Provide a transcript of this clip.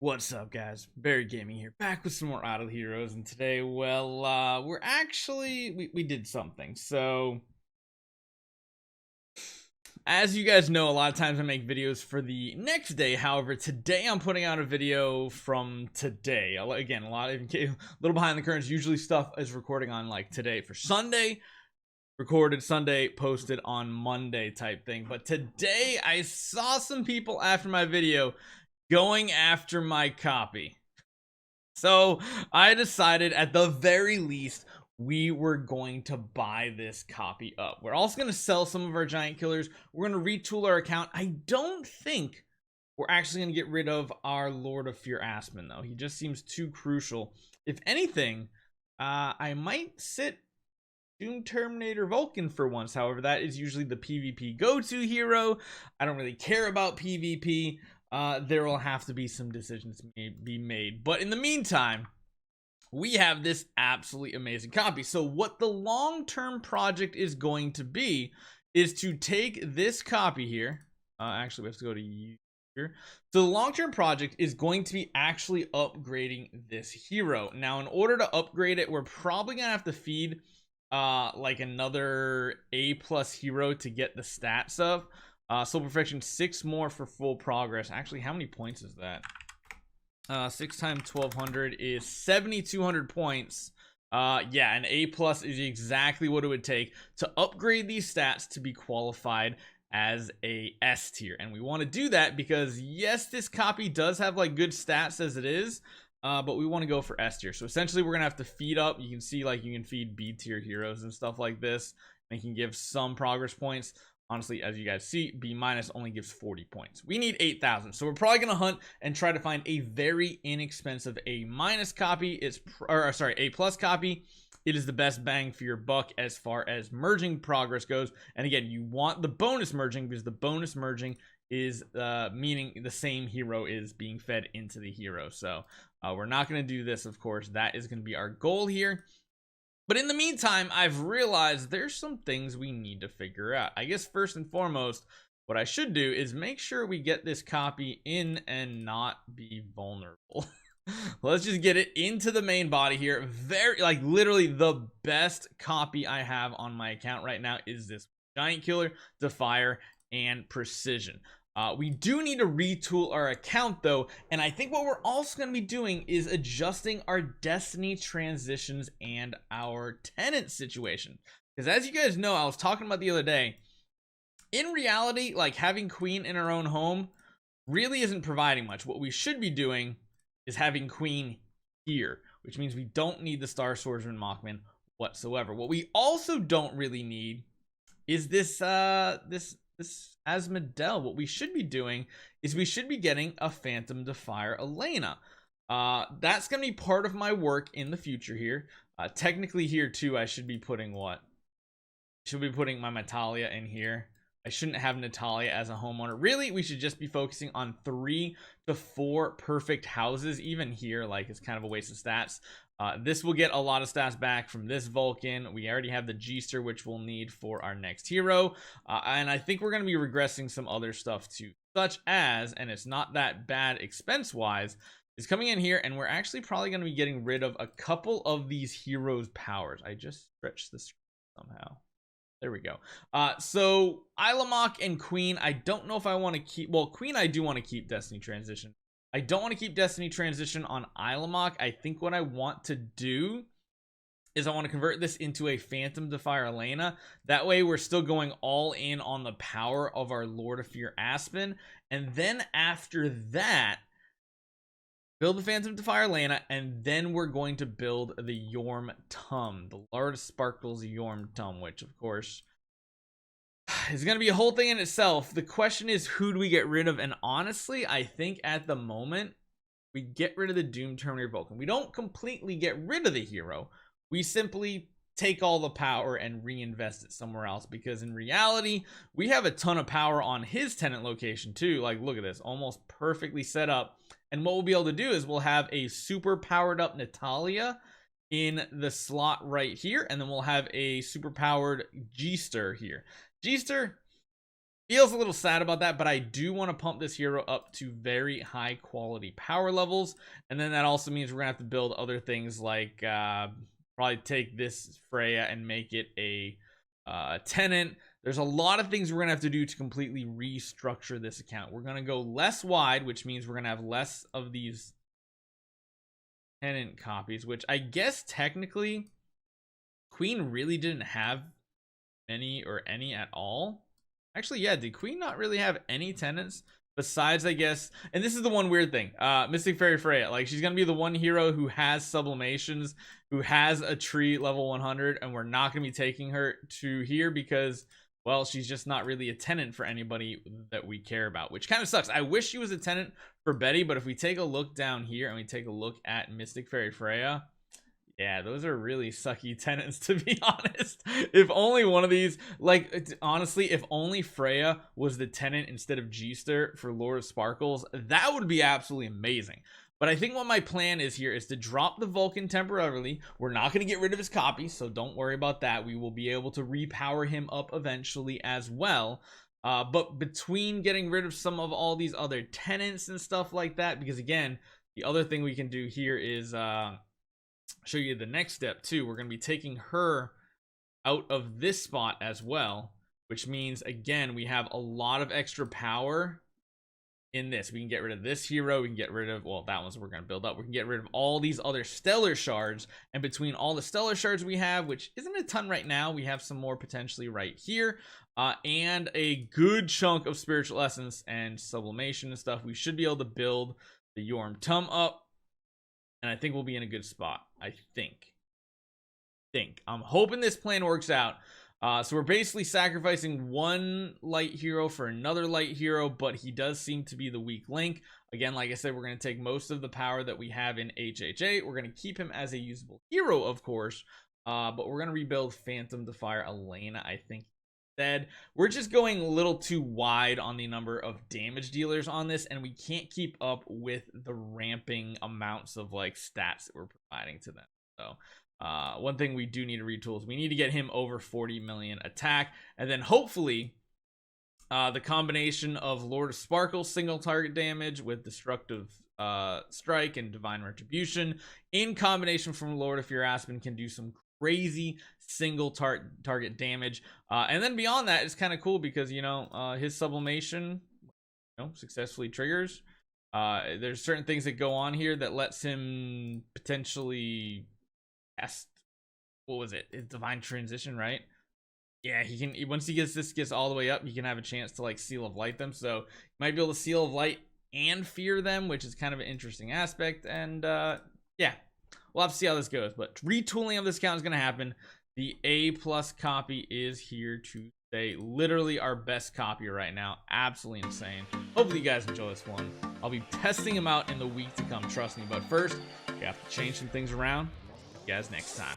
What's up, guys? Barry Gaming here, back with some more Idle Heroes, and today, we're actually, we did something. So, as you guys know, a lot of times I make videos for the next day. However, today I'm putting out a video from today. Again, a little behind the curtains. Usually stuff is recording on, like, today for Sunday, recorded Sunday, posted on Monday type thing. But today, I saw some people after my video going after my copy. So I decided at the very least we were going to buy this copy up. We're also going to sell some of our giant killers. We're going to retool our account. I don't think we're actually going to get rid of our Lord of Fear Aspen, though. He just seems too crucial. If anything, I might sit Doom Terminator Vulcan for once. However, that is usually the PvP go-to hero. I don't really care about PvP. There will have to be some decisions be made. But in the meantime, we have this absolutely amazing copy. So what the long-term project is going to be is to take this copy here. Actually, we have to go to here. So the long-term project is going to be actually upgrading this hero. Now, in order to upgrade it, we're probably going to have to feed like another A+ hero to get the stats of. Soul Perfection, 6 more for full progress. Actually, how many points is that? 6 times 1200 is 7200 points. Yeah, an A+ is exactly what it would take to upgrade these stats to be qualified as a S tier. And we want to do that because, yes, this copy does have like good stats as it is, but we want to go for S tier. So essentially, we're gonna have to feed up. You can see, like, you can feed B tier heroes and stuff like this, and can give some progress points. Honestly, as you guys see, B- only gives 40 points. We need 8,000. So we're probably going to hunt and try to find a very inexpensive A- copy. A+ copy. It is the best bang for your buck as far as merging progress goes. And again, you want the bonus merging because the bonus merging is meaning the same hero is being fed into the hero. So we're not going to do this, of course. That is going to be our goal here. But in the meantime, I've realized there's some things we need to figure out. I guess first and foremost, what I should do is make sure we get this copy in and not be vulnerable. Let's just get it into the main body here. Like, literally the best copy I have on my account right now is this giant killer, Defier, and Precision. We do need to retool our account, though, and I think what we're also going to be doing is adjusting our destiny transitions and our tenant situation. Because as you guys know, I was talking about the other day, in reality, like, having Queen in our own home really isn't providing much. What we should be doing is having Queen here, which means we don't need the Star Swordsman Mockman whatsoever. What we also don't really need is this Asmodel. What we should be doing is we should be getting a Phantom Defier Elena. That's gonna be part of my work in the future here. Technically here too, I should be putting what? Should be putting my Natalia in here. I shouldn't have Natalia as a homeowner. Really, we should just be focusing on 3 to 4 perfect houses. Even here, like, it's kind of a waste of stats. This will get a lot of stats back from this Vulcan. We already have the G-Ster, which we'll need for our next hero. And I think we're going to be regressing some other stuff too, such as, and it's not that bad expense-wise, is coming in here, and we're actually probably going to be getting rid of a couple of these heroes' powers. I just stretched this somehow. There we go. So Ilamok and Queen, I don't know if I want to keep. Well, Queen, I do want to keep Destiny Transition. I don't want to keep Destiny Transition on Ilamok. I think what I want to do is I want to convert this into a Phantom Defier Elena. That way we're still going all in on the power of our Lord of Fear Aspen. And then after that, build the Phantom Defier Elena, and then we're going to build the Yorhm Tum, the Lord Sparkles Yorhm Tum, which, of course, is going to be a whole thing in itself. The question is, who do we get rid of? And honestly, I think at the moment, we get rid of the Doom Terminator Vulcan. We don't completely get rid of the hero. We simply take all the power and reinvest it somewhere else, because in reality, we have a ton of power on his tenant location too. Like, look at this, almost perfectly set up. And what we'll be able to do is we'll have a super powered up Natalia in the slot right here, and then we'll have a super powered G-Ster here. G-Ster, Feels a little sad about that, but I do want to pump this hero up to very high quality power levels. And then that also means we're gonna have to build other things like probably take this Freya and make it a tenant. There's a lot of things we're gonna have to do to completely restructure this account. We're gonna go less wide, which means we're gonna have less of these tenant copies, which I guess technically Queen really didn't have many or any at all. Actually, yeah, did Queen not really have any tenants besides, I guess, and this is the one weird thing, Mystic Fairy Freya, like, she's gonna be the one hero who has sublimations, who has a tree level 100, and we're not gonna be taking her to here because, well, she's just not really a tenant for anybody that we care about, which kind of sucks. I wish she was a tenant for Betty, but if we take a look down here and we take a look at Mystic Fairy Freya, yeah, those are really sucky tenants, to be honest. If only one of these, like, honestly, if only Freya was the tenant instead of G-Ster for Lord of Sparkles, that would be absolutely amazing. But I think what my plan is here is to drop the Vulcan temporarily. We're not going to get rid of his copy, so don't worry about that. We will be able to repower him up eventually as well. But between getting rid of some of all these other tenants and stuff like that, because again, the other thing we can do here is show you the next step too. We're going to be taking her out of this spot as well, which means again we have a lot of extra power in this. We can get rid of this hero, we can get rid of, well, that one's we're going to build up, we can get rid of all these other stellar shards, and between all the stellar shards we have, which isn't a ton right now, we have some more potentially right here, and a good chunk of spiritual essence and sublimation and stuff. We should be able to build the Yorhm Tum up, and I think we'll be in a good spot. I think I'm hoping this plan works out. So we're basically sacrificing one light hero for another light hero, but he does seem to be the weak link. Again, like I said, we're going to take most of the power that we have in HHA. We're going to keep him as a usable hero, of course, but we're going to rebuild Phantom Defier Elena, I think. Instead, we're just going a little too wide on the number of damage dealers on this, and we can't keep up with the ramping amounts of like stats that we're providing to them. So one thing we do need to retool is we need to get him over 40 million attack, and then hopefully the combination of Lord of Sparkle single target damage with destructive strike and divine retribution in combination from Lord of Fear Aspen can do some crazy single target damage, and then beyond that, it's kind of cool because, you know, his sublimation, you know, successfully triggers. There's certain things that go on here that lets him potentially cast, what was it, his divine transition, right? Yeah, he can, once he gets all the way up, he can have a chance to like seal of light them, so you might be able to seal of light and fear them, which is kind of an interesting aspect. And yeah, we'll have to see how this goes, but retooling of this account is going to happen. The A+ copy is here to stay. Literally our best copy right now. Absolutely insane. Hopefully you guys enjoy this one. I'll be testing him out in the week to come, trust me. But first, we have to change some things around. See you guys next time.